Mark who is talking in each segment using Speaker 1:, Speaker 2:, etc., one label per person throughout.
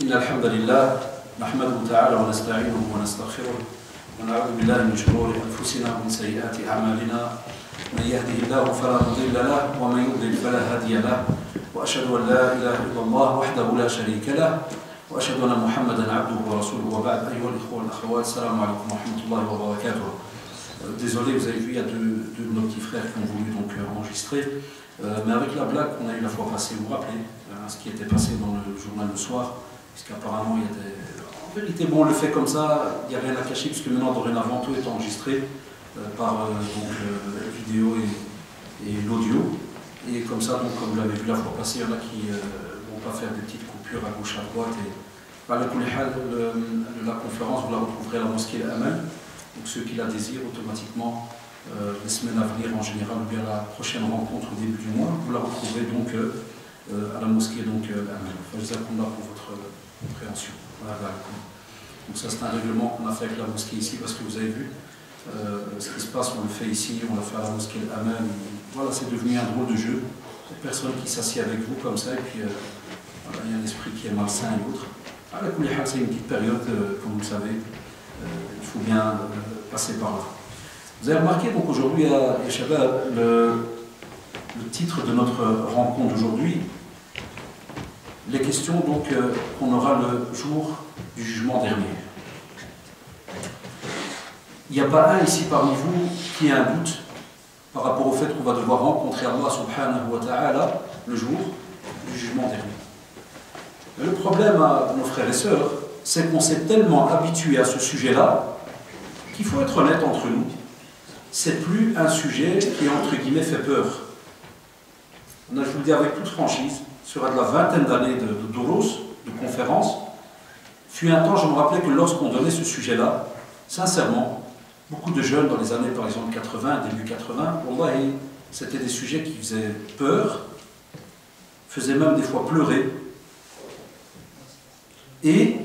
Speaker 1: إن الحمد لله نحمده تعالى ونستعينه ونستغفره ونعوذ بالله من شرور أنفسنا ومن سيئات أعمالنا من يهده الله فلا مضل له ومن يضلل فلا هادي له وأشهد أن لا إله إلا الله وحده لا شريك له وأشهد أن محمدا عبده ورسوله وبعد أيها الإخوة والأخوات السلام عليكم ورحمة الله وبركاته. Désolé, vous avez vu, il y a deux de nos petits frères qui ont voulu donc enregistrer, mais avec la blague qu'on a eu la fois passée, vous vous rappelez, ce qui était passé dans le journal le soir, puisqu'apparemment il y a des... En vérité, bon, on le fait comme ça, il n'y a rien à cacher, puisque maintenant, dorénavant, tout est enregistré par vidéo et l'audio, et comme ça, donc, comme vous l'avez vu la fois passée, il y en a qui ne vont pas faire des petites coupures à gauche, à droite, et par la conférence, vous la retrouverez à la mosquée Amal. Donc ceux qui la désirent, automatiquement, les semaines à venir en général, ou bien la prochaine rencontre au début du mois, vous la retrouverez donc à la mosquée Amal. Jazakumullah pour votre compréhension. Voilà. Donc ça c'est un règlement qu'on a fait avec la mosquée ici, parce que vous avez vu, ce qui se passe, on le fait ici, on l'a fait à la mosquée Amal. Voilà, c'est devenu un drôle de jeu. Il y a personne qui s'assied avec vous comme ça, et puis voilà, il y a un esprit qui est malsain et autre. C'est une petite période, comme vous le savez. Il faut bien passer par là. Vous avez remarqué donc aujourd'hui, ya Shabab, le titre de notre rencontre d'aujourd'hui, les questions donc qu'on aura le jour du jugement dernier. Il n'y a pas un ici parmi vous qui a un doute par rapport au fait qu'on va devoir rencontrer Allah subhanahu wa ta'ala le jour du jugement dernier. Mais le problème à nos frères et sœurs, c'est qu'on s'est tellement habitué à ce sujet-là qu'il faut être honnête entre nous. C'est plus un sujet qui, entre guillemets, fait peur. Je vous le dis avec toute franchise, sur de la vingtaine d'années de douros, de conférences, fut un temps, je me rappelais que lorsqu'on donnait ce sujet-là, sincèrement, beaucoup de jeunes dans les années, par exemple, 80, début 80, wallahi, c'était des sujets qui faisaient peur, faisaient même des fois pleurer, et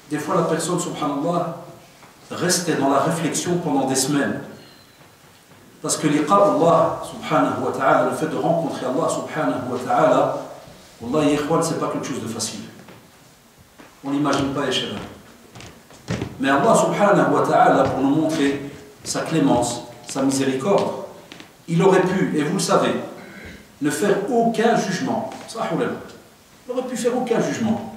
Speaker 1: des fois, la personne, subhanallah, restait dans la réflexion pendant des semaines. Parce que l'iqa Allah, subhanahu wa ta'ala, le fait de rencontrer Allah, subhanahu wa ta'ala, wallahi, ikhwan, c'est pas quelque chose de facile. On n'imagine pas, Yeshua. Mais Allah, subhanahu wa ta'ala, pour nous montrer sa clémence, sa miséricorde, il aurait pu, et vous le savez, ne faire aucun jugement. Il aurait pu faire aucun jugement.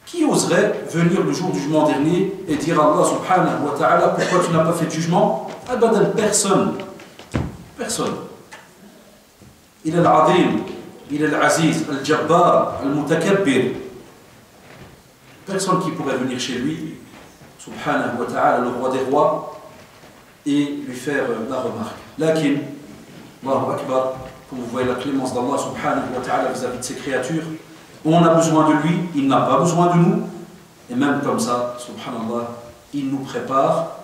Speaker 1: Qui oserait venir le jour du jugement dernier et dire à Allah subhanahu wa ta'ala pourquoi tu n'as pas fait de jugement? Abadan, personne. Personne. Il est l'Azim, il est l'Aziz, al-Jabbar, al-Mutakabbir. Personne qui pourrait venir chez lui, subhanahu wa ta'ala, le roi des rois, et lui faire la remarque. Lakin, Allahu Akbar, comme vous voyez la clémence d'Allah subhanahu wa ta'ala vis-à-vis de ses créatures, on a besoin de lui, il n'a pas besoin de nous, et même comme ça, subhanallah, il nous prépare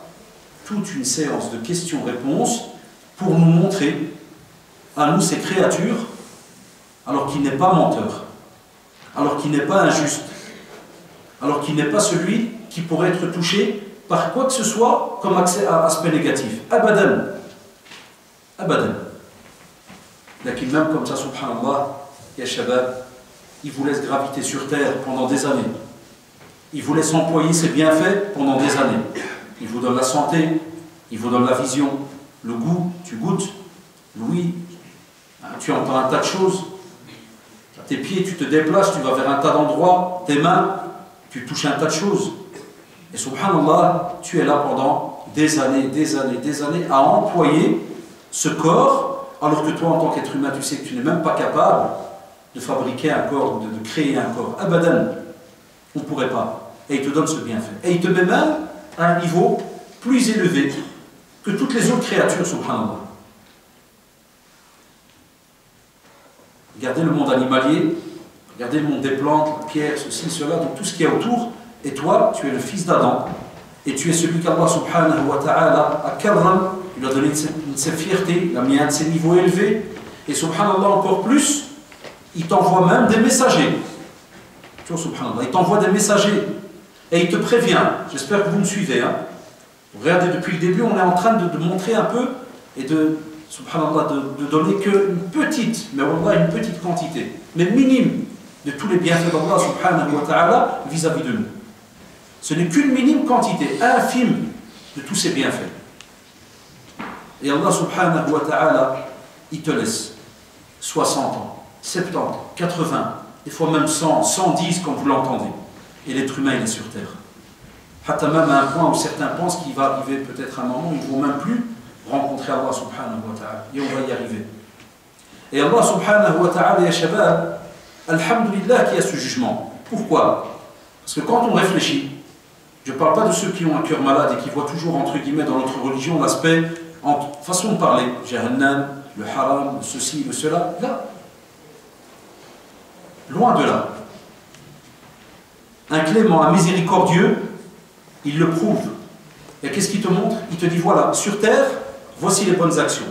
Speaker 1: toute une séance de questions-réponses pour nous montrer à nous, ses créatures, alors qu'il n'est pas menteur, alors qu'il n'est pas injuste, alors qu'il n'est pas celui qui pourrait être touché par quoi que ce soit comme aspect négatif. Abadan. Abadan. Lakin même comme ça, subhanallah, ya shabab, il vous laisse graviter sur terre pendant des années. Il vous laisse employer ses bienfaits pendant des années. Il vous donne la santé, il vous donne la vision, le goût, tu goûtes, l'ouïe, tu entends un tas de choses. Tes pieds, tu te déplaces, tu vas vers un tas d'endroits, tes mains, tu touches un tas de choses. Et subhanallah, tu es là pendant des années, des années, des années à employer ce corps, alors que toi, en tant qu'être humain, tu sais que tu n'es même pas capable de fabriquer un corps, de créer un corps. Abadan, on ne pourrait pas. Et il te donne ce bienfait. Et il te met même à un niveau plus élevé que toutes les autres créatures, subhanallah. Regardez le monde animalier, regardez le monde des plantes, la pierre, ceci, cela, donc tout ce qu'il y a autour. Et toi, tu es le fils d'Adam. Et tu es celui qu'Allah subhanahu wa ta'ala a karram, il a donné une fierté, il a mis un de ses niveaux élevés. Et subhanallah encore plus, il t'envoie même des messagers. Tu vois, subhanallah, il t'envoie des messagers. Et il te prévient. J'espère que vous me suivez. Hein. Regardez, depuis le début, on est en train de montrer un peu et de, subhanallah, de donner qu'une petite, mais wallah, une petite quantité, mais minime, de tous les bienfaits d'Allah subhanahu wa ta'ala vis-à-vis de nous. Ce n'est qu'une minime quantité, infime, de tous ces bienfaits. Et Allah subhanahu wa ta'ala, il te laisse 60 ans, 70, 80, des fois même 100, 110 quand vous l'entendez. Et l'être humain, il est sur terre. Hatta même à un point où certains pensent qu'il va arriver peut-être un moment où ils ne vont même plus rencontrer Allah subhanahu wa ta'ala. Et on va y arriver. Et Allah subhanahu wa ta'ala, ya shabab, alhamdulillah qu'il y a ce jugement. Pourquoi? Parce que quand on réfléchit, je ne parle pas de ceux qui ont un cœur malade et qui voient toujours, entre guillemets, dans notre religion, l'aspect, en façon de parler, Jahannam, le haram, le ceci, le cela. Là, loin de là. Un clément, un miséricordieux, il le prouve. Et qu'est-ce qu'il te montre? Il te dit, voilà, sur terre, voici les bonnes actions.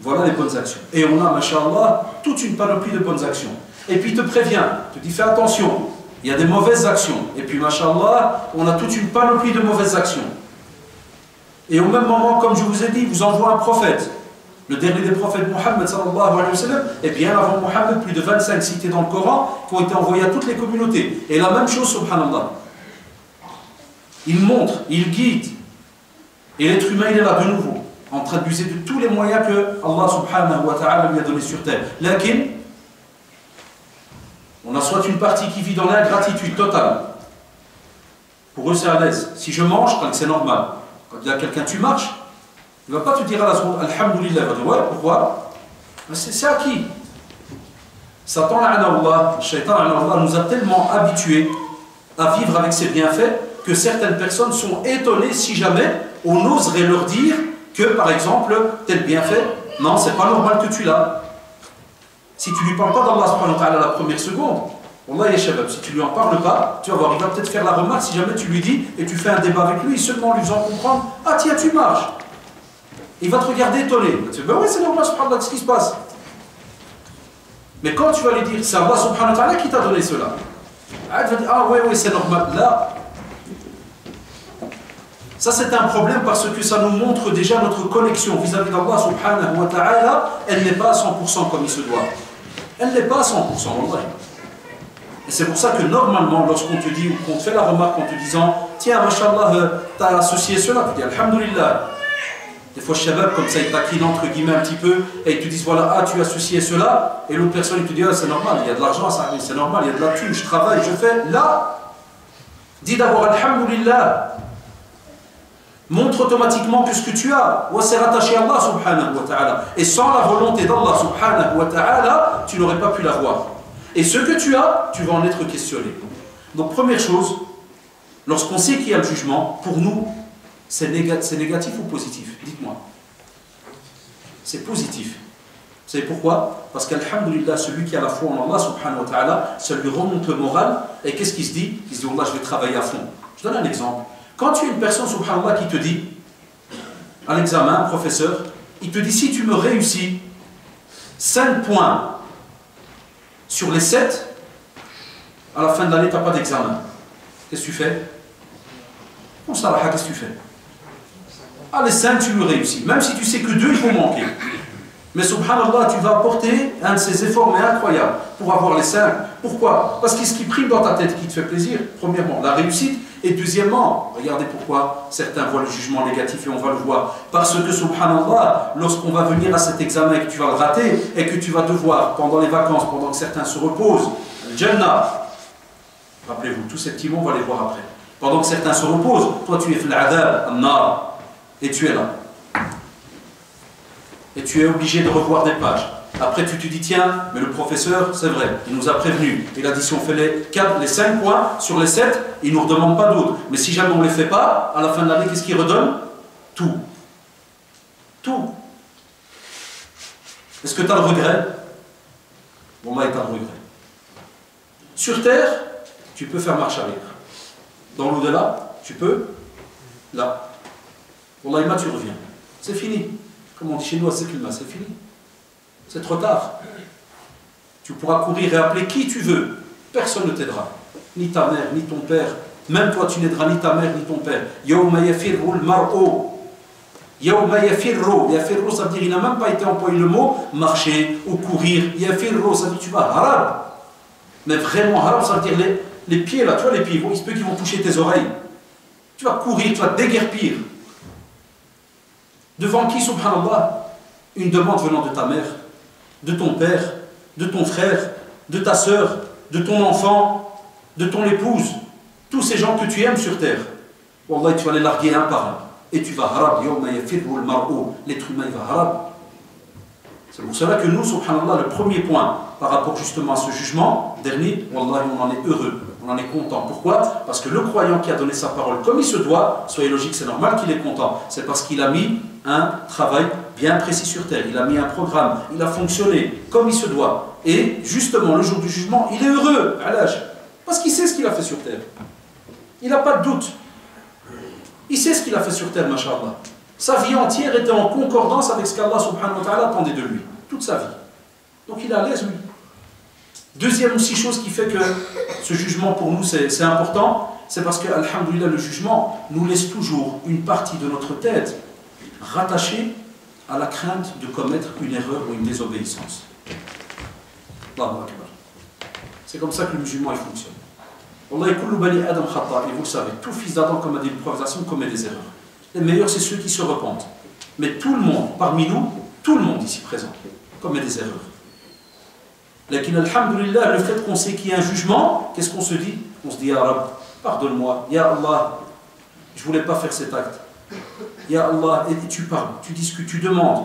Speaker 1: Voilà les bonnes actions. Et on a, masha'Allah, toute une panoplie de bonnes actions. Et puis il te prévient, il te dit, fais attention, il y a des mauvaises actions. Et puis, masha'Allah, on a toute une panoplie de mauvaises actions. Et au même moment, comme je vous ai dit, il vous envoie un prophète. Le dernier des prophètes, Mohammed sallallahu alayhi wa sallam, et bien avant Mohammed, plus de 25 cités dans le Coran qui ont été envoyées à toutes les communautés. Et la même chose, subhanallah. Il montre, il guide. Et l'être humain, il est là de nouveau, en train d'user de tous les moyens que Allah subhanahu wa ta'ala lui a donnés sur terre. Lakin, on a soit une partie qui vit dans l'ingratitude totale. Pour eux, c'est à l'aise. Si je mange, c'est normal. Quand il y a quelqu'un, tu marches, il ne va pas te dire à la seconde, alhamdulillah, il va dire, ouais, pourquoi? C'est acquis. Satan, le shaitan, nous a tellement habitués à vivre avec ses bienfaits que certaines personnes sont étonnées si jamais on oserait leur dire que, par exemple, tel bienfait, non, c'est pas normal que tu l'as. Si tu ne lui parles pas d'Allah subhanahu wa ta'ala la première seconde, Wallah ya shabab, si tu ne lui en parles pas, tu vas voir, il va peut-être faire la remarque si jamais tu lui dis et tu fais un débat avec lui, seulement en lui faisant comprendre, ah tiens, tu marches. Il va te regarder étonné. Il va te dire, ben oui, c'est normal, subhanallah, qu'est-ce qui se passe? Mais quand tu vas lui dire, c'est Allah subhanahu wa ta'ala qui t'a donné cela. Ah, tu vas dire, ah oui, c'est normal. Là, ça c'est un problème parce que ça nous montre déjà notre connexion vis-à-vis d'Allah subhanahu wa ta'ala, elle n'est pas à 100% comme il se doit. Elle n'est pas à 100%, wallah. Et c'est pour ça que normalement, lorsqu'on te dit, ou qu'on te fait la remarque en te disant, tiens, mashallah, t'as associé cela, tu dis, alhamdulillah. Des fois, shabab, comme ça, ils taquinent entre guillemets un petit peu, et ils te disent, voilà, ah, tu as associé cela, et l'autre personne, il te dit, ah, c'est normal, il y a de l'argent, c'est normal, il y a de la thune, je travaille, je fais. Là, dis d'abord, alhamdulillah. Montre automatiquement que ce que tu as, c'est rattaché à Allah subhanahu wa ta'ala. Et sans la volonté d'Allah subhanahu wa ta'ala, tu n'aurais pas pu l'avoir. Et ce que tu as, tu vas en être questionné. Donc première chose, lorsqu'on sait qu'il y a le jugement, pour nous, c'est négatif ou positif? Dites-moi. C'est positif. Vous savez pourquoi? Parce qu'alhamdulillah, celui qui a la foi en Allah subhanahu wa ta'ala, ça lui remonte le moral. Et qu'est-ce qu'il se dit? Il se dit, Allah, je vais travailler à fond. Je donne un exemple. Quand tu as une personne subhanallah qui te dit, à l'examen, un professeur, il te dit, si tu me réussis 5 points sur les 7, à la fin de l'année, tu n'as pas d'examen. Qu'est-ce que tu fais? Bon, ça, qu'est-ce que tu fais? Ah, les 5, tu le réussis. Même si tu sais que 2, ils vont manquer. Mais subhanallah, tu vas apporter un de ces efforts mais incroyables pour avoir les 5. Pourquoi? Parce que ce qui prime dans ta tête, qui te fait plaisir, premièrement, la réussite, et deuxièmement, regardez pourquoi certains voient le jugement négatif et on va le voir. Parce que subhanallah, lorsqu'on va venir à cet examen et que tu vas le rater, et que tu vas devoir, pendant les vacances, pendant que certains se reposent, le Jannah, rappelez-vous, tous ces petits mots, on va les voir après. Pendant que certains se reposent, toi tu es fil adab, an-nar, et tu es là. Et tu es obligé de revoir des pages. Après tu te dis, tiens, mais le professeur, c'est vrai, il nous a prévenu. Il a dit, si on fait les 5 points sur les 7, il ne nous redemande pas d'autres. Mais si jamais on ne les fait pas, à la fin de l'année, qu'est-ce qu'il redonne? Tout. Tout. Est-ce que tu as le regret? Bon, là, tu as le regret. Sur terre, tu peux faire marche arrière. Dans l'au-delà, tu peux. Là. Wallah, tu reviens. C'est fini. Comme on dit chez nous, c'est fini. C'est trop tard. Tu pourras courir et appeler qui tu veux. Personne ne t'aidera. Ni ta mère, ni ton père. Même toi, tu n'aideras ni ta mère, ni ton père. Yawma yafirru al-mar'u. Yawma yafirru. Yafirru, ça veut dire, il n'a même pas été employé le mot marcher ou courir. Yafirru, ça veut dire, tu vas harab. Mais vraiment haram, ça veut dire les pieds là, tu vois les pieds, il se peut qu'ils vont toucher tes oreilles. Tu vas courir, tu vas te déguerpir. Devant qui, subhanallah? Une demande venant de ta mère, de ton père, de ton frère, de ta sœur, de ton enfant, de ton épouse, tous ces gens que tu aimes sur terre. Wallah, tu vas les larguer un par un. Et tu vas harab, l'être humain il va harab. C'est pour cela que nous, subhanallah, le premier point par rapport justement à ce jugement dernier, wallah, on en est heureux, on en est content. Pourquoi? Parce que le croyant qui a donné sa parole comme il se doit, soyez logique, c'est normal qu'il est content. C'est parce qu'il a mis un travail bien précis sur terre, il a mis un programme, il a fonctionné comme il se doit. Et justement, le jour du jugement, il est heureux, à l'âge, parce qu'il sait ce qu'il a fait sur terre. Il n'a pas de doute. Il sait ce qu'il a fait sur terre, masha'Allah. Sa vie entière était en concordance avec ce qu'Allah subhanahu wa ta'ala attendait de lui. Toute sa vie. Donc il est à l'aise, lui. Deuxième aussi chose qui fait que ce jugement pour nous c'est important, c'est parce que, alhamdoulilah, le jugement nous laisse toujours une partie de notre tête rattachée à la crainte de commettre une erreur ou une désobéissance. Allahu Akbar. C'est comme ça que le musulman il fonctionne. Wallahi kullu bani Adam khata, et vous le savez, tout fils d'Adam, comme a dit le prophète, commet des erreurs. Les meilleurs, c'est ceux qui se repentent. Mais tout le monde, parmi nous, tout le monde ici présent, commet des erreurs. Lakin, alhamdulillah, le fait qu'on sait qu'il y a un jugement, qu'est-ce qu'on se dit? On se dit, Ya Rab, pardonne-moi, Ya Allah, je ne voulais pas faire cet acte. Ya Allah, et tu parles, tu discutes, tu demandes.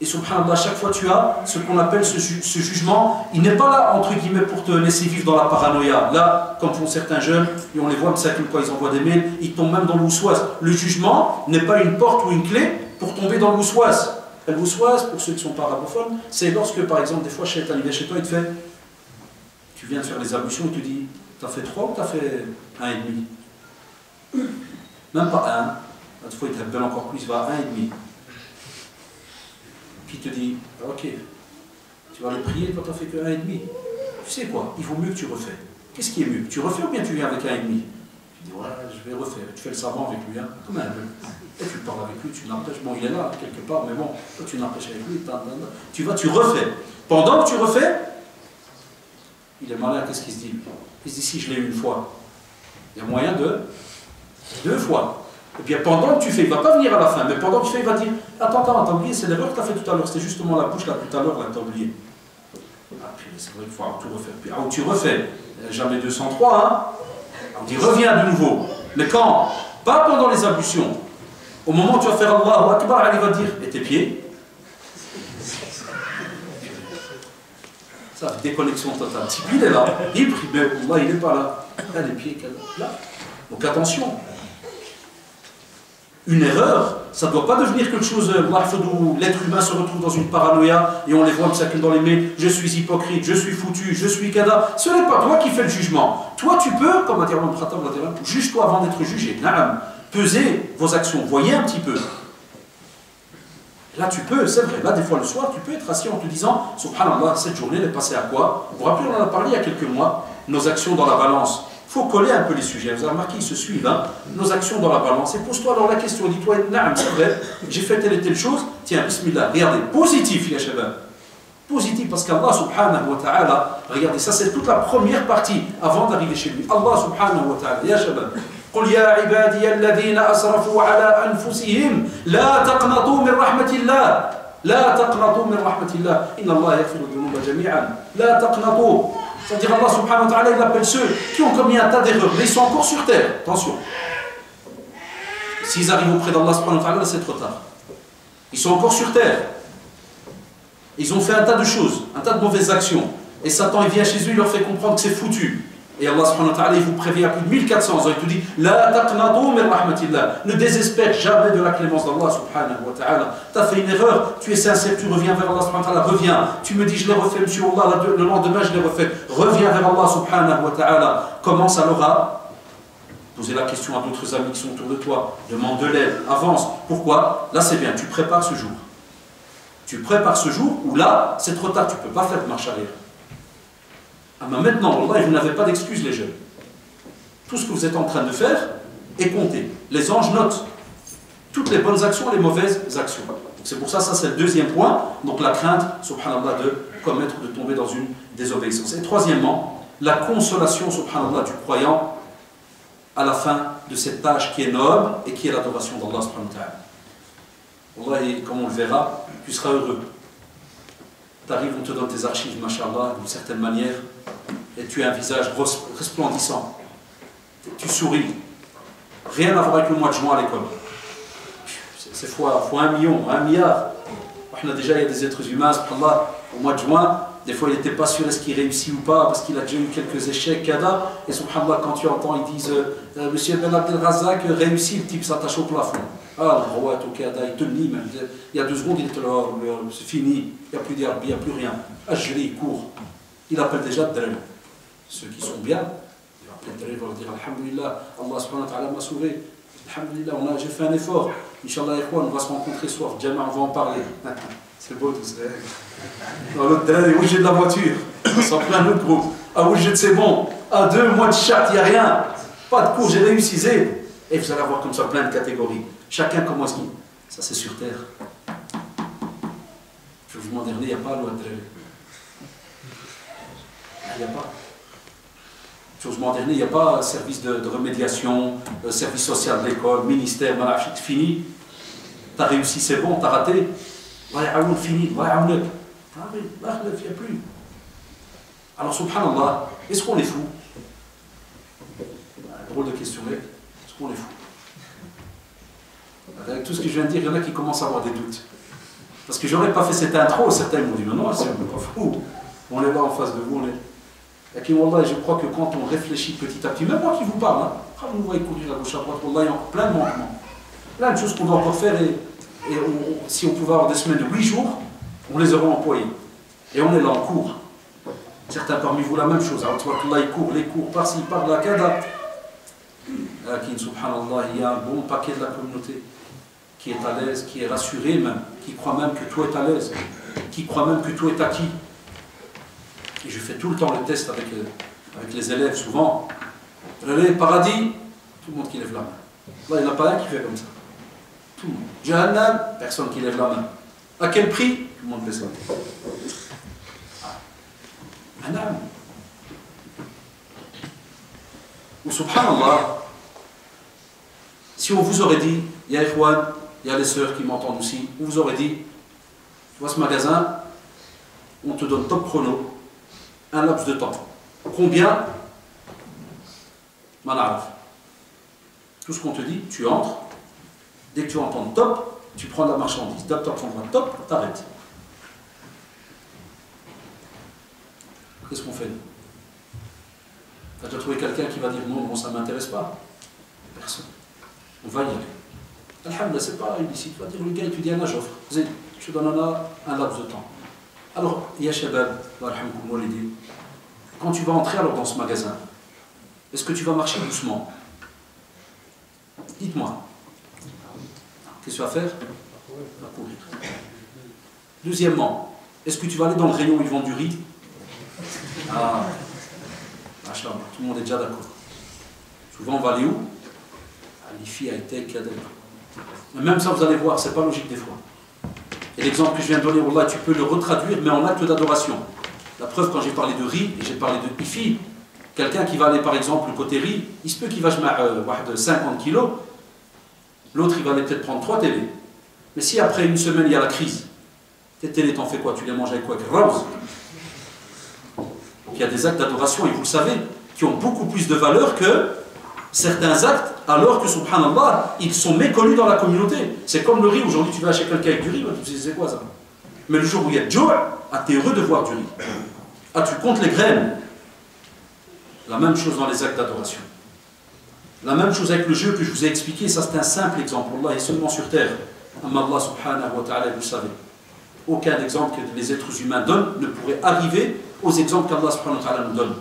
Speaker 1: Et subhanallah, chaque fois tu as ce qu'on appelle ce jugement, il n'est pas là, entre guillemets, pour te laisser vivre dans la paranoïa. Là, comme font certains jeunes, et on les voit, quand ils envoient des mails, ils tombent même dans l'ousouas. Le jugement n'est pas une porte ou une clé pour tomber dans l'ousouas. L'ousouas, pour ceux qui ne sont pas arabophones, c'est lorsque, par exemple, des fois, Shaitan vient chez toi, il te fait, tu viens de faire les ablutions, il te dit, t'as fait 3 ou t'as fait 1,5? Même pas 1. Des fois, il t'appelle encore plus, il va à 1,5. Puis il te dit, ok, tu vas aller prier, toi t'as fait que 1,5. Tu sais quoi, il vaut mieux que tu refais. Qu'est-ce qui est mieux? Tu refais ou bien tu viens avec 1,5? Tu dis, ouais, je vais refaire. Tu fais le savant avec lui, hein, comme un peu. Et tu parles avec lui, tu n'empêches. Bon, il est là, quelque part, mais bon, toi tu n'empêches avec lui, tu vas, tu refais. Pendant que tu refais, il est malin, qu'est-ce qu'il se dit? Il se dit, si je l'ai eu une fois, il y a moyen de 2 fois. Et puis pendant que tu fais, il ne va pas venir à la fin, mais pendant que tu fais, il va dire, attends, t'as oublié, c'est l'erreur que tu as fait tout à l'heure, c'était justement la bouche là tout à l'heure, là, tu as oublié. Ah, puis c'est vrai qu'il faut tout refaire. Puis, ah, tu refais, jamais 203, hein. On dit, reviens de nouveau. Mais quand? Pas pendant les ablutions. Au moment où tu vas faire Allahu Akbar, il va dire, et tes pieds? Ça, déconnexion totale. Si il est là, libre, mais Allah, il n'est pas là. Là, les pieds, là. Donc attention. Une erreur, ça ne doit pas devenir quelque chose où l'être humain se retrouve dans une paranoïa et on les voit dans les mails, je suis hypocrite, je suis foutu, je suis kada. Ce n'est pas toi qui fais le jugement. Toi tu peux, comme a dit Imam Khattab, juge-toi avant d'être jugé. Naam. Pesez vos actions, voyez un petit peu. Là tu peux, c'est vrai, là des fois le soir tu peux être assis en te disant, subhanallah, cette journée elle est passée à quoi? Vous vous rappelez, on en a parlé il y a quelques mois, nos actions dans la balance. Il faut coller un peu les sujets. Vous avez remarqué, ils se suivent, hein, nos actions dans la balance. Et pose-toi alors la question, dis-toi, c'est vrai, j'ai fait telle et telle chose, tiens, bismillah, regardez, positif, ya shabab. Positif, parce qu'Allah subhanahu wa ta'ala, regardez, ça c'est toute la première partie avant d'arriver chez lui. Allah subhanahu wa ta'ala, ya shabab. قل يا عبادي الذين أسرفوا على أنفسهم لا تقنطوا من رحمة الله لا تقنطوا من رحمة الله إن الله يغفر الذنوب جميعا لا تقنطوا. C'est-à-dire Allah subhanahu wa ta'ala, il appelle ceux qui ont commis un tas d'erreurs, mais ils sont encore sur terre. Attention. S'ils arrivent auprès d'Allah subhanahu wa ta'ala, c'est trop tard. Ils sont encore sur terre. Ils ont fait un tas de choses, un tas de mauvaises actions. Et Satan, il vient chez eux, il leur fait comprendre que c'est foutu. Et Allah subhanahu wa ta'ala, il vous prévient à plus de 1400 ans. Il te dit, La taqnatu min rahmatillah. Ne désespère jamais de la clémence d'Allah subhanahu wa ta'ala. Tu as fait une erreur, tu es sincère, tu reviens vers Allah subhanahu wa ta'ala, reviens. Tu me dis, je l'ai refait, monsieur Allah, le lendemain, je l'ai refait. Reviens vers Allah subhanahu wa ta'ala. Commence alors à poser la question à d'autres amis qui sont autour de toi. Demande de l'aide, avance. Pourquoi? Là, c'est bien, tu prépares ce jour. Tu prépares ce jour où là, c'est trop tard, tu ne peux pas faire de marche arrière. Ah ben maintenant, Allah, vous n'avez pas d'excuses les jeunes. Tout ce que vous êtes en train de faire est compté. Les anges notent toutes les bonnes actions et les mauvaises actions. C'est pour ça, ça c'est le deuxième point. Donc la crainte, subhanallah, de commettre, de tomber dans une désobéissance. Et troisièmement, la consolation, subhanallah, du croyant à la fin de cette tâche qui est noble et qui est l'adoration d'Allah subhanahu wa ta'ala. Wallahi, comme on le verra, tu seras heureux. Tu arrives, on te donne tes archives, mashallah, d'une certaine manière, et tu as un visage resplendissant. Tu souris. Rien à voir avec le mois de juin à l'école. C'est fois 1 million, 1 milliard. On a déjà, il y a des êtres humains, subhanallah, au mois de juin, des fois il n'était pas sûr est-ce qu'il réussit ou pas, parce qu'il a déjà eu quelques échecs, kada. Et subhanallah, quand tu entends, ils disent Monsieur Ben Abdelrazak réussit, le type s'attache au plafond. Ah, le roi, tout kada, il te nie même. Il y a 2 secondes, il était là, c'est fini, il n'y a plus d'herbe, il n'y a plus rien. Ah, je l'ai, il court. Il appelle déjà Dren. Ceux qui sont bien, il appelle Dren, il va leur dire Alhamdulillah, Allah subhanahu wa ta'ala m'a sauvé. Alhamdulillah, j'ai fait un effort. Inch'Allah, on va se rencontrer ce soir. Jam'a, on va en parler. C'est beau tout ça. Dans l'autre dernier, oui, j'ai de la voiture. On s'en prend un autre groupe. Ah oui, c'est bon. Ah, 2 mois de chat, il n'y a rien. Pas de cours, j'ai réussi. Et vous allez avoir comme ça plein de catégories. Chacun comme moi. Ça, c'est sur terre. Je vous demande, dernier, il n'y a pas loi de il n'y a pas. Changement dernier, il n'y a pas service de remédiation, service social de l'école, ministère, fini. Tu as réussi, c'est bon, tu as raté. Fini, il n'y a plus. Alors, subhanallah, est-ce qu'on est fou? Drôle de question, mais est-ce qu'on est fou? Avec tout ce que je viens de dire, il y en a qui commencent à avoir des doutes. Parce que je n'aurais pas fait cette intro, certains m'ont dit, mais non, c'est pas fou. On est là en face de vous, on est. Et wallah, je crois que quand on réfléchit petit à petit, même moi qui vous parle, quand vous voyez courir à gauche à droite, wallah, il y a encore plein de manquements. Plein de choses qu'on doit encore faire et si on pouvait avoir des semaines de 8 jours, on les aurait employés. Et on est là en cours. Certains parmi vous la même chose. Alors, ils courent, les cours par-ci, par-là, kada. Lakin, subhanallah, il y a un bon paquet de la communauté qui est à l'aise, qui est rassuré même, qui croit même que tout est à l'aise, qui croit même que tout est acquis. Et je fais tout le temps le test avec les élèves, souvent. Le paradis, tout le monde qui lève la main. Là, il n'y en a pas un qui fait comme ça. Tout le monde. Jahannam, personne qui lève la main. À quel prix? Tout le monde fait ça. Un âme. Ou subhanallah, si on vous aurait dit, il y a Ikhwan, il y a les sœurs qui m'entendent aussi, on vous aurait dit, tu vois ce magasin, on te donne top chrono, un laps de temps. Combien? Manaraf. Tout ce qu'on te dit, tu entres, dès que tu entends top, tu prends la marchandise. Top, top, t'arrêtes. Qu'est-ce qu'on fait? Tu as déjà trouvé quelqu'un qui va dire non, ça ne m'intéresse pas? Personne. On va y aller. Alhamdulillah, c'est pas illicite. Tu vas dire le gars, tu dis un j'offre. Je te donne un laps de temps. Alors, ya shabab, quand tu vas entrer alors dans ce magasin, est-ce que tu vas marcher doucement? Dites-moi. Qu'est-ce que tu vas faire? Tu vas courir. Deuxièmement, est-ce que tu vas aller dans le rayon où ils vendent du riz? Ah, machallah, tout le monde est déjà d'accord. Souvent, on va aller où? Les filles high-tech, même ça, vous allez voir, c'est pas logique des fois. Et l'exemple que je viens de donner, Wallah, tu peux le retraduire, mais en acte d'adoration. La preuve, quand j'ai parlé de riz, et j'ai parlé de filles, quelqu'un qui va aller par exemple côté riz, il se peut qu'il va de 50 kilos, l'autre il va aller peut-être prendre 3 télés. Mais si après une semaine il y a la crise, tes télés t'en fais quoi? Tu les manges avec quoi? Avec rose. Donc il y a des actes d'adoration, et vous le savez, qui ont beaucoup plus de valeur que certains actes, alors que subhanallah, ils sont méconnus dans la communauté. C'est comme le riz, aujourd'hui tu vas chez quelqu'un avec du riz, tu sais c'est quoi ça? Mais le jour où il y a du jour, tu es heureux de voir du riz. Ah, tu comptes les graines. La même chose dans les actes d'adoration. La même chose avec le jeu que je vous ai expliqué, ça c'est un simple exemple. Allah est seulement sur terre. Amma Allah subhanahu wa ta'ala, vous savez. Aucun exemple que les êtres humains donnent ne pourrait arriver aux exemples qu'Allah subhanahu wa ta'ala nous donne.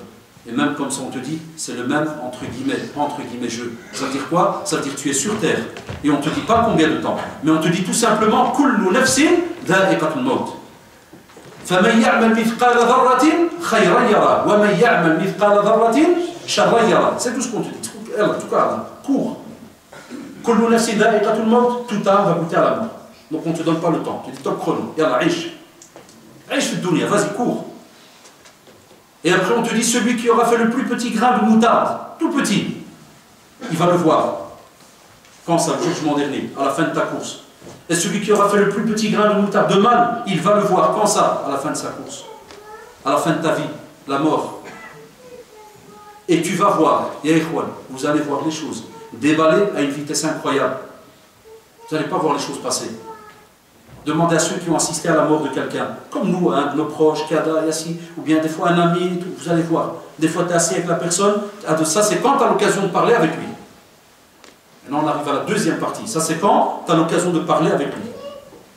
Speaker 1: Et même comme ça on te dit, c'est le même entre guillemets jeu. Ça veut dire quoi? Ça veut dire que tu es sur terre. Et on ne te dit pas combien de temps. Mais on te dit tout simplement Kullu nafsin dha'iqatul maut. فَمَنْ يَعْمَلْ مِثْقَالَ ذَرَّةٍ خَيْرًا يَرَى وَمَنْ يَعْمَلْ مِثْقَالَ ذَرَّةٍ شَرًّا يَرَى. C'est tout ce qu'on te dit. En tout cas, cours. Kullu nafsin dha'iqatul maut, tout âme va goûter à la mort. Donc on ne te donne pas le temps. Tu dis top chrono. Yallah, ish. Ish fi dunya, vas-y, cours. Et après on te dit celui qui aura fait le plus petit grain de moutarde, tout petit, il va le voir. Quand ça, le jugement dernier, à la fin de ta course. Et celui qui aura fait le plus petit grain de moutarde, de mal, il va le voir. Quand ça? À la fin de sa course. À la fin de ta vie, la mort. Et tu vas voir, ya ikhwan, vous allez voir les choses déballer à une vitesse incroyable. Vous n'allez pas voir les choses passer. Demandez à ceux qui ont assisté à la mort de quelqu'un, comme nous, un de nos proches, Kada, Yassi, ou bien des fois un ami, tout, vous allez voir. Des fois tu es assis avec la personne, ça c'est quand tu as l'occasion de parler avec lui. Maintenant on arrive à la deuxième partie, ça c'est quand tu as l'occasion de parler avec lui.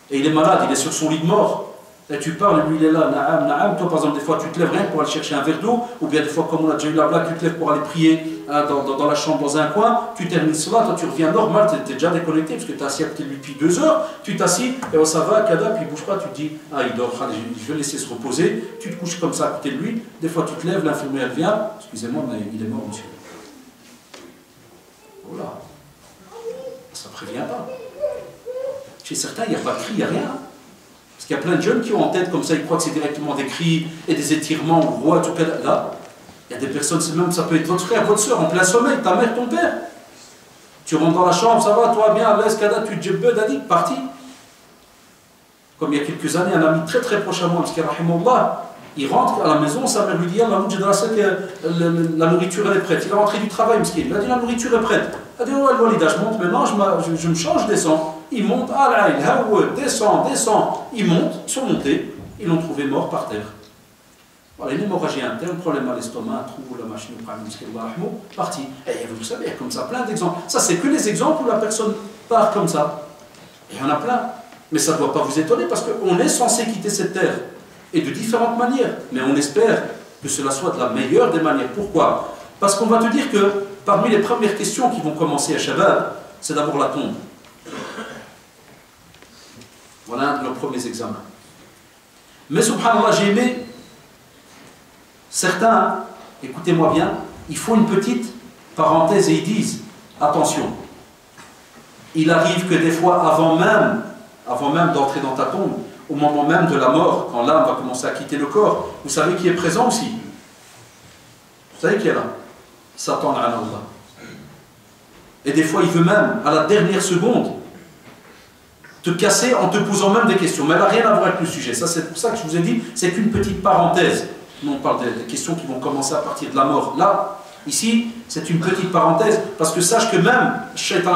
Speaker 1: Et il est malade, il est sur son lit de mort. Et tu parles, lui il est là, na'am, na'am. Toi par exemple, des fois tu te lèves rien pour aller chercher un verre d'eau, ou bien des fois comme on a déjà eu la blague, tu te lèves pour aller prier dans la chambre, dans un coin, tu termines cela, toi tu reviens normal, tu es déjà déconnecté, parce que tu es assis à côté de lui depuis 2 heures, tu t'assis, et oh, ça va, Kada, puis il bouge pas, tu te dis, ah il dort, je vais le laisser se reposer, tu te couches comme ça à côté de lui, des fois tu te lèves, l'infirmière vient, excusez-moi, mais il est mort monsieur. Voilà. Ça ne prévient pas. Chez certains, il n'y a pas de cri, il n'y a rien. Parce qu'il y a plein de jeunes qui ont en tête comme ça, ils croient que c'est directement des cris et des étirements ou roi, tout cas. Là, il y a des personnes, c'est même, ça peut être votre frère, votre soeur, en plein sommeil, ta mère, ton père. Tu rentres dans la chambre, ça va, toi bien, laisse, Kada, tu te jebbes, Dadi, parti. Comme il y a quelques années, un ami très très proche à moi, parce qu'il il rentre à la maison, sa mère lui dit, la nourriture elle est prête. Il est rentré du travail, il a dit, la nourriture est prête. Il a dit, oh, je monte maintenant, je me change, je descends. Il monte, descend. Il monte, ils sont montés, ils l'ont trouvé mort par terre. Voilà, une hémorragie interne, problème à l'estomac, un trou, la machine, parti. Et vous savez, il y a comme ça plein d'exemples. Ça, c'est que les exemples où la personne part comme ça. Il y en a plein. Mais ça ne doit pas vous étonner parce qu'on est censé quitter cette terre. Et de différentes manières. Mais on espère que cela soit de la meilleure des manières. Pourquoi? Parce qu'on va te dire que parmi les premières questions qui vont commencer à Shabbat, c'est d'abord la tombe. Voilà un de nos premiers examens. Mais subhanallah, j'ai aimé certains, écoutez-moi bien, ils font une petite parenthèse et ils disent, attention, il arrive que des fois, avant même d'entrer dans ta tombe, au moment même de la mort, quand l'âme va commencer à quitter le corps, vous savez qui est présent aussi? Vous savez qui est là? Satan, Allah. Et des fois, il veut même, à la dernière seconde, te casser en te posant même des questions. Mais elle n'a rien à voir avec le sujet. Ça, c'est pour ça que je vous ai dit, c'est qu'une petite parenthèse. Nous, on parle des questions qui vont commencer à partir de la mort. Là, ici, c'est une petite parenthèse, parce que sache que même, Shaitan,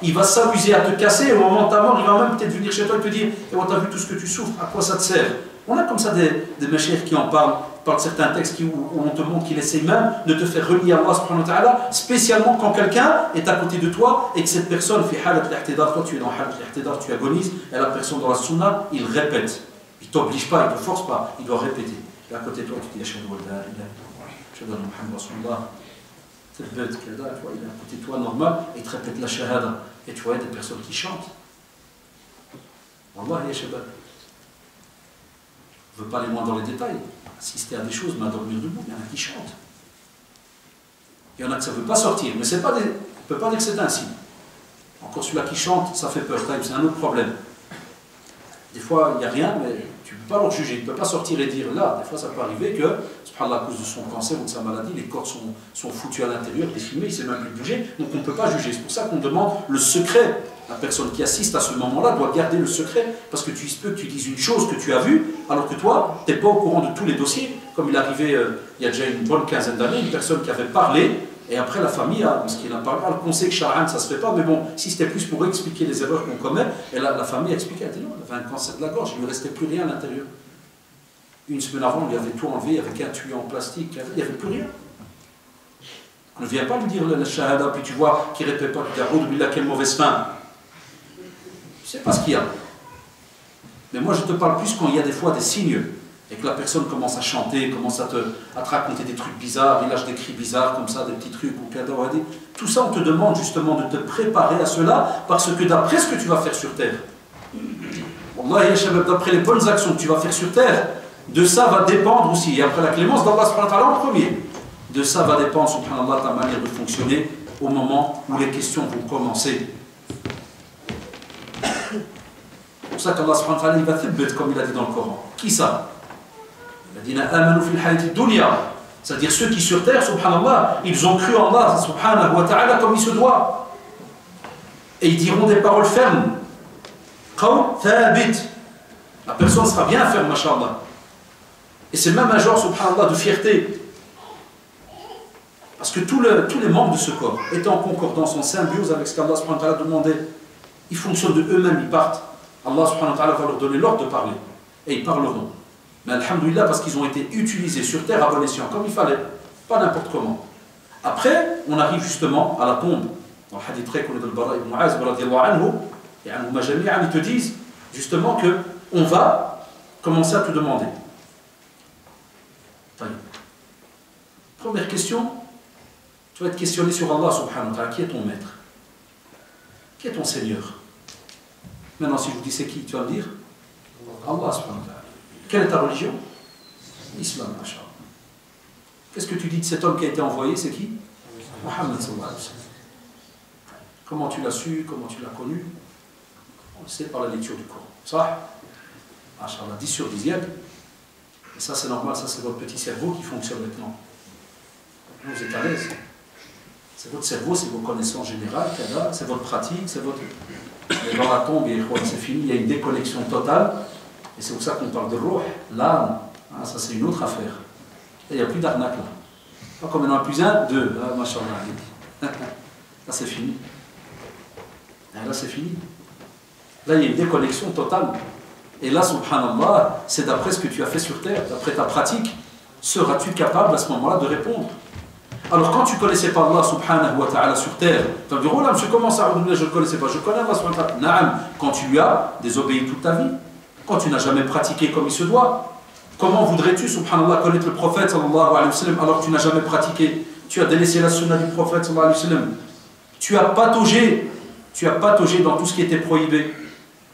Speaker 1: il va s'amuser à te casser, et au moment de ta mort, il va même peut-être venir chez toi et te dire, et on t'a vu tout ce que tu souffres, à quoi ça te sert? On a comme ça des meshaykhs qui en parlent de certains textes où on te montre qu'il essaie même de te faire relier à Allah subhanahu wa ta'ala, spécialement quand quelqu'un est à côté de toi et que cette personne fait halat l'ihtidar, toi tu es dans halat l'ihtidar, tu agonises, et la personne dans la sunna, il répète. Il ne t'oblige pas, il ne te force pas, il doit répéter. Et à côté de toi, tu dis Ashhadu an la ilaha illallah, Ashhadu anna Muhammadan rasulullah. Cette bête qu'il a, il est à côté de toi normal, et il te répète la shahada. Et tu vois, il y a des personnes qui chantent. Wallah, ya shabab. Je ne veux pas aller moins dans les détails. Assister à des choses, mais à dormir debout, il y en a qui chantent. Il y en a que ça ne veut pas sortir, mais on ne peut pas dire que c'est ainsi. Encore celui-là qui chante, ça fait peur, c'est un autre problème. Des fois, il n'y a rien, mais tu ne peux pas leur juger, tu ne peux pas sortir et dire là. Des fois, ça peut arriver que, subhanallah, à cause de son cancer ou de sa maladie, les corps sont foutus à l'intérieur, défilés, il ne sait même plus bouger, donc on ne peut pas juger. C'est pour ça qu'on demande le secret. La personne qui assiste à ce moment-là doit garder le secret, parce que tu peux que tu dises une chose que tu as vue, alors que toi, tu n'es pas au courant de tous les dossiers. Comme il arrivait il y a déjà une bonne quinzaine d'années, une personne qui avait parlé, et après la famille, parce qu'il a parlé, on sait que Sharan, ça ne se fait pas, mais bon, si c'était plus pour expliquer les erreurs qu'on commet, et la famille a expliqué, elle a dit non, elle avait un cancer de la gorge, il ne lui restait plus rien à l'intérieur. Une semaine avant, on lui avait tout enlevé avec un tuyau en plastique, il n'y avait plus rien. On ne vient pas lui dire la shahada, puis tu vois qu'il ne répète pas, tu dis, Billah, quelle mauvaise fin. Je ne sais pas ce qu'il y a. Mais moi, je te parle plus quand il y a des fois des signes, et que la personne commence à chanter, commence à te raconter des trucs bizarres, il lâche des cris bizarres comme ça, des petits trucs, ou cadeau. Tout ça, on te demande justement de te préparer à cela, parce que d'après ce que tu vas faire sur terre, d'après les bonnes actions que tu vas faire sur terre, de ça va dépendre aussi, et après la clémence d'Allah subhanahu wa ta'ala en premier, de ça va dépendre, subhanallah, ta manière de fonctionner au moment où les questions vont commencer. C'est pour ça qu'Allah subhanahu wa ta'ala, il va thibbat, comme il a dit dans le Coran. Qui ça? Il a C'est-à-dire ceux qui sur terre, subhanallah, ils ont cru en Allah, subhanahu wa ta'ala, comme il se doit. Et ils diront des paroles fermes. La personne sera bien ferme, mashallah. Et c'est même un genre, subhanallah, de fierté. Parce que tous les membres de ce corps étaient en concordance, en symbiose avec ce qu'Allah subhanahu wa ta'ala demandait. Ils fonctionnent de eux-mêmes, ils partent. Allah subhanahu wa ta'ala va leur donner l'ordre de parler. Et ils parleront. Mais alhamdoulilah, parce qu'ils ont été utilisés sur terre à bon escient, comme il fallait. Pas n'importe comment. Après, on arrive justement à la tombe. Dans le hadith très connu de Bara ibn Mu'az, et ils te disent justement qu'on va commencer à te demander. Première question, tu vas être questionné sur Allah subhanahu wa ta'ala. Qui est ton maître? Qui est ton Seigneur? Maintenant, si je vous dis c'est qui, tu vas me dire Allah subhanahu wa ta'ala. Quelle est ta religion? L'islam, machallah. Qu'est-ce que tu dis de cet homme qui a été envoyé? C'est qui? Muhammad sallallahu alayhi wa sallam. Comment tu l'as su? Comment tu l'as connu? On le sait par la lecture du Coran. Ça, machallah, 10 sur 10e. Et ça, c'est normal, ça, c'est votre petit cerveau qui fonctionne maintenant. Vous êtes à l'aise. C'est votre cerveau, c'est vos connaissances générales, c'est votre pratique, c'est votre... Mais dans la tombe, c'est fini, il y a une déconnexion totale. Et c'est pour ça qu'on parle de ruh, l'âme. Ah, ça, c'est une autre affaire. Et il n'y a plus d'arnaque là. Pas comme il y en a plus un, deux. Ah, machallah. Là, c'est fini. Là, c'est fini. Là, il y a une déconnexion totale. Et là, subhanallah, c'est d'après ce que tu as fait sur terre, d'après ta pratique, seras-tu capable à ce moment-là de répondre? Alors quand tu ne connaissais pas Allah subhanahu wa ta'ala sur terre, tu vas dire, oh là, monsieur, comment ça, je ne le connaissais pas, je connais Allah subhanahu wa ta'ala. Naam, quand tu lui as désobéi toute ta vie, quand tu n'as jamais pratiqué comme il se doit, comment voudrais-tu, subhanallah, connaître le prophète sallallahu alayhi wa sallam alors que tu n'as jamais pratiqué? Tu as délaissé la sunna du prophète sallallahu alayhi wa sallam. Tu as pataugé dans tout ce qui était prohibé.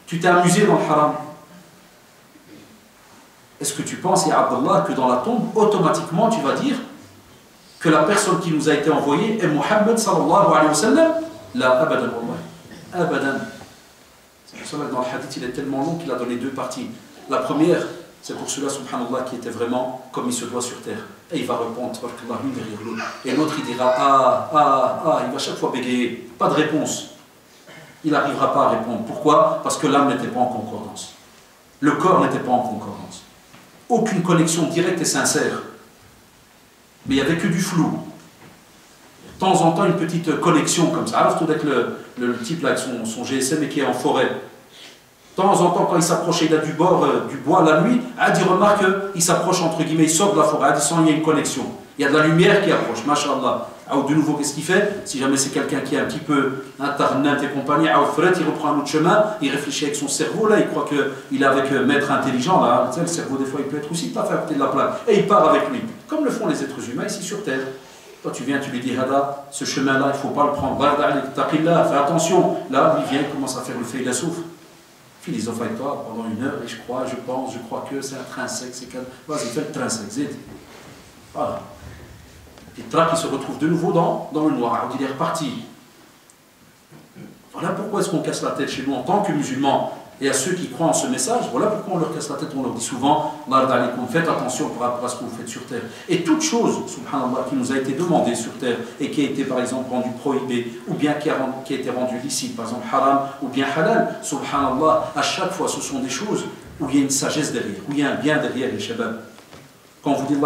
Speaker 1: Tu t'es amusé dans le haram. Est-ce que tu penses, ya Abdallah, que dans la tombe, automatiquement, tu vas dire que la personne qui nous a été envoyée est Muhammad sallallahu alayhi wa sallam? La abadan wallahi. Abadan. C'est pour cela que dans le hadith, il est tellement long qu'il a donné deux parties. La première, c'est pour ceux-là, subhanallah, qui était vraiment comme il se doit sur terre. Et il va répondre, l'une derrière l'autre. Et l'autre, il dira, il va chaque fois bégayer. Pas de réponse. Il n'arrivera pas à répondre. Pourquoi? Parce que l'âme n'était pas en concordance. Le corps n'était pas en concordance. Aucune connexion directe et sincère. Mais il n'y avait que du flou. De temps en temps, une petite connexion comme ça. Alors, tout d'être le type là avec son GSM et qui est en forêt. De temps en temps, quand il s'approche, il a du bois la nuit, il remarque qu'il s'approche, entre guillemets, il sort de la forêt. Il sent qu'il y a une connexion. Il y a de la lumière qui approche, mashallah. De nouveau, qu'est-ce qu'il fait? Si jamais c'est quelqu'un qui est un petit peu internet et compagnie, il reprend un autre chemin, il réfléchit avec son cerveau, là, il croit qu'il est avec maître intelligent, là. Tu sais, le cerveau, des fois, il peut être aussi pas fait à côté de la plaque. Et il part avec lui, comme le font les êtres humains ici sur Terre. Toi, tu viens, tu lui dis, Hada, ce chemin-là, il ne faut pas le prendre. Fais attention. Là, il vient, il commence à faire le fait, il souffre. Philosophe avec toi pendant une heure, et je crois que c'est intrinsèque, c'est calme. Vas-y, fais le trinsèque, zid. Voilà. Et Trac, il se retrouve de nouveau dans le noir. Il est reparti. Voilà pourquoi est-ce qu'on casse la tête chez nous en tant que musulmans et à ceux qui croient en ce message. Voilà pourquoi on leur casse la tête. On leur dit souvent, faites attention par rapport à ce que vous faites sur terre. Et toute chose, subhanallah, qui nous a été demandée sur terre et qui a été par exemple rendue prohibée ou bien qui a été rendue licite, par exemple haram ou bien halal, subhanallah, à chaque fois ce sont des choses où il y a une sagesse derrière, où il y a un bien derrière les shabab. Quand vous dites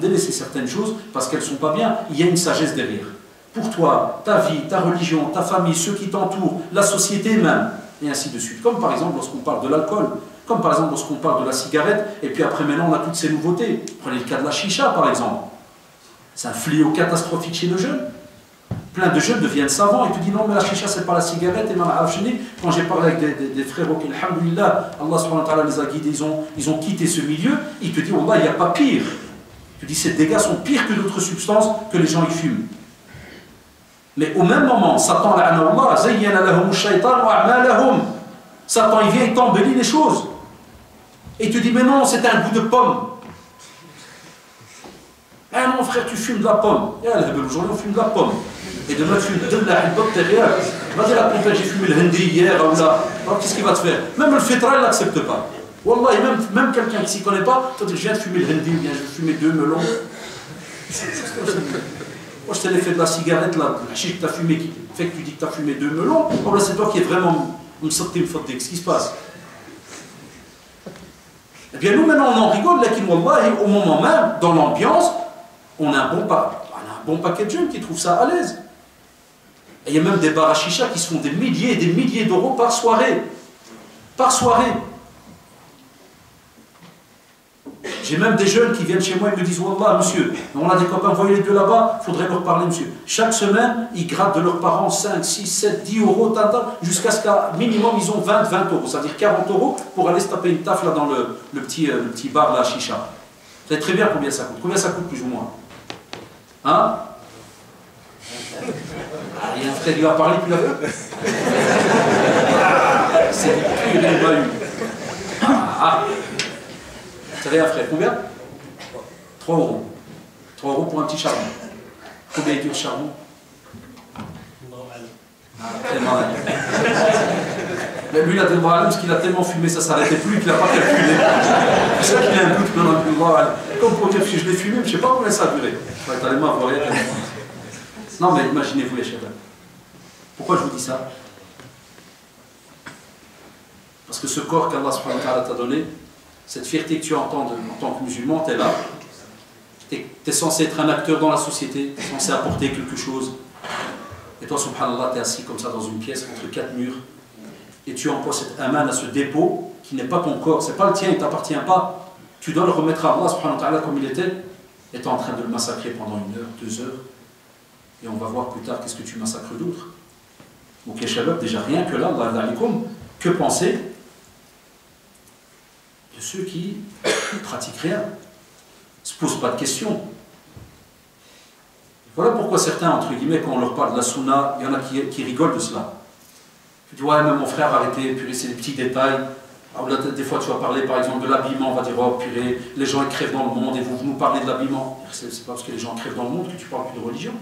Speaker 1: délaissez certaines choses parce qu'elles ne sont pas bien, il y a une sagesse derrière. Pour toi, ta vie, ta religion, ta famille, ceux qui t'entourent, la société même, et ainsi de suite. Comme par exemple lorsqu'on parle de l'alcool, comme par exemple lorsqu'on parle de la cigarette, et puis après maintenant on a toutes ces nouveautés. Prenez le cas de la chicha par exemple. C'est un fléau catastrophique chez nos jeunes. Plein de jeunes deviennent savants et te disent non mais la chicha c'est pas la cigarette. Et quand j'ai parlé avec des frères qui, alhamdoulilah, Allah subhanahu wa ta'ala les a guidés, ils ont quitté ce milieu, ils te disent wallah il n'y a pas pire. Tu dis ces dégâts sont pires que d'autres substances que les gens y fument. Mais au même moment, Satan Satan il vient, il t'embellit les choses. Et il te dit mais non c'est un goût de pomme. Ah non frère tu fumes de la pomme. Et aujourd'hui on fume de la pomme. Et demain tu fumes de la hibot derrière. Va dire à ton père j'ai fumé le hindi hier ou là. Alors qu'est-ce qu'il va te faire? Même le fétra il n'accepte pas. Wallah, et même quelqu'un qui ne s'y connaît pas, tu vas dire, je viens de fumer le hindi, ou bien je vais fumer 2 melons. Moi, je t'ai fait de la cigarette, là, le hashish que tu as fumé, qui fait que tu dis que tu as fumé 2 melons. Bon, là, c'est toi qui es vraiment qu'est-ce qui se passe? Eh bien, nous, maintenant, on en rigole, là, au moment même, dans l'ambiance, on a un bon paquet de jeunes qui trouvent ça à l'aise. Et il y a même des bars à chicha qui se font des milliers et des milliers d'euros par soirée. Par soirée. J'ai même des jeunes qui viennent chez moi et me disent, Wallah, monsieur, on a des copains, voyez les deux là-bas, il faudrait leur parler, monsieur. Chaque semaine, ils grattent de leurs parents 5, 6, 7, 10 euros, jusqu'à ce qu'à minimum, ils ont 20 euros, c'est-à-dire 40 euros pour aller se taper une taf là dans le petit bar, la chicha. Vous savez très bien combien ça coûte. Combien ça coûte plus ou moins? Hein? Il y a un frère qui va parler, puis là. C'est pur, il m'a eu. Vous savez, un frère, combien? 3 euros. 3 euros pour un petit charbon. Combien il dure le charbon? Très mal. Lui, il a des problèmes parce qu'il a tellement fumé, ça ne s'arrêtait plus qu'il n'a pas calculé. C'est ça qu'il a un doute maintenant. Comme pour dire que je l'ai fumé, je ne sais pas combien ça a duré. T'as les mains, vous voyez. Non, mais imaginez-vous, les chéris. Pourquoi je vous dis ça? Parce que ce corps qu'Allah subhanahu wa ta'ala t'a donné, cette fierté que tu as en tant que musulman, tu es là. Tu es censé être un acteur dans la société, tu es censé apporter quelque chose. Et toi, subhanallah, tu es assis comme ça dans une pièce entre 4 murs. Et tu emploies cette amane à ce dépôt qui n'est pas ton corps, c'est pas le tien, il ne t'appartient pas. Tu dois le remettre à Allah subhanahu wa ta'ala comme il était. Et tu es en train de le massacrer pendant 1 heure, 2 heures. Et on va voir plus tard qu'est-ce que tu massacres d'autre. Donc les shabab, déjà rien que là, que penser de ceux qui ne pratiquent rien, ne se posent pas de questions. Voilà pourquoi certains, entre guillemets, quand on leur parle de la sunna, il y en a qui rigolent de cela. Tu dis, ouais, mais mon frère, arrêtez, purée, c'est des petits détails. Alors là, des fois, tu vas parler, par exemple, de l'habillement, on va dire, oh, purée, les gens ils crèvent dans le monde, et vous nous parlez de l'habillement. C'est pas parce que les gens crèvent dans le monde que tu parles plus de religion.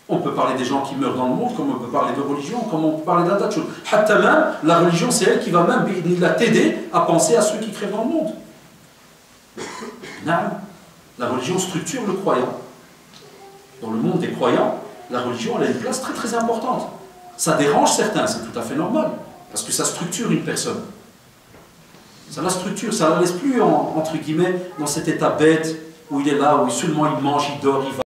Speaker 1: On peut parler des gens qui meurent dans le monde, comme on peut parler de religion, comme on peut parler d'un tas de choses. Hatta même, la religion, c'est elle qui va même t'aider à penser à ceux qui crèvent dans le monde. Non. La religion structure le croyant. Dans le monde des croyants, la religion elle a une place très très importante. Ça dérange certains, c'est tout à fait normal, parce que ça structure une personne. Ça la structure, ça ne la laisse plus, entre guillemets, dans cet état bête, où il est là, où seulement il mange, il dort, il va.